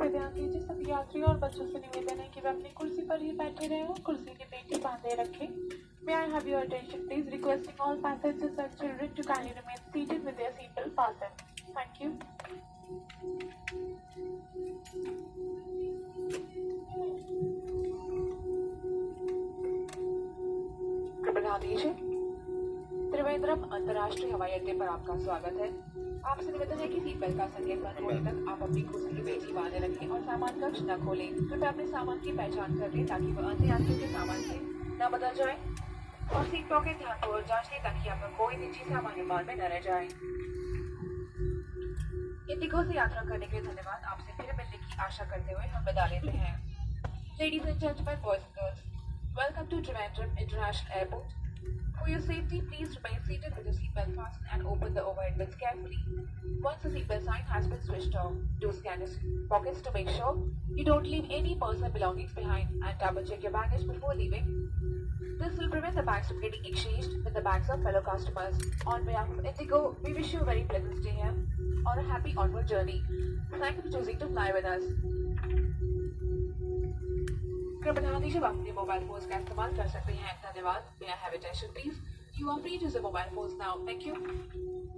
पे ध्यान दीजिए। सभी यात्री और बच्चों से निवेदन है कि वे अपनी कुर्सी पर ही बैठे रहें और कुर्सी की पेटी बांधे रखें। May I have your attention, please? Requesting all passengers and children to kindly remain seated with their seatbelt fastened. Thank you. कृपया ध्यान दीजिए। त्रिवेंद्रम अंतर्राष्ट्रीय हवाई अड्डे पर आपका स्वागत है। आपसे निवेदन है कि सीट बेल्ट का संकेत बंद होने तक आप अपनी कुर्सी की पेटी बांधे रखें और सामान कक्ष न खोलें। कृपया अपने सामान की पहचान कर लें ताकि वह अन्य यात्रियों के सामान से न बदल जाए और सीट पॉकेट ध्यानपूर्वक जांच लें ताकि आपका कोई निजी सामान विमान में न रह जाए। इंडिगो से यात्रा करने के लिए धन्यवाद। आपसे फिर मिलने की आशा करते हुए हम विदा लेते हैं। Ladies and gentlemen, boys and girls, welcome to Trivandrum International Airport. For your safety, please remain seated with your seatbelt fastened and open the overhead bins carefully. Once the seatbelt sign has been switched off, do scan your pockets to make sure you don't leave any personal belongings behind and double check your baggage before leaving. This will prevent the bags from getting exchanged with the bags of fellow customers. On behalf of Indigo, we wish you a very pleasant stay here or a happy onward journey. Thank you for choosing to fly with us. कृपया ध्यान दीजिए, आप अपने mobile phone का इस्तेमाल कर सकते हैं। धन्यवाद। May I have attention, please? You are free to use your mobile phones now. Thank you.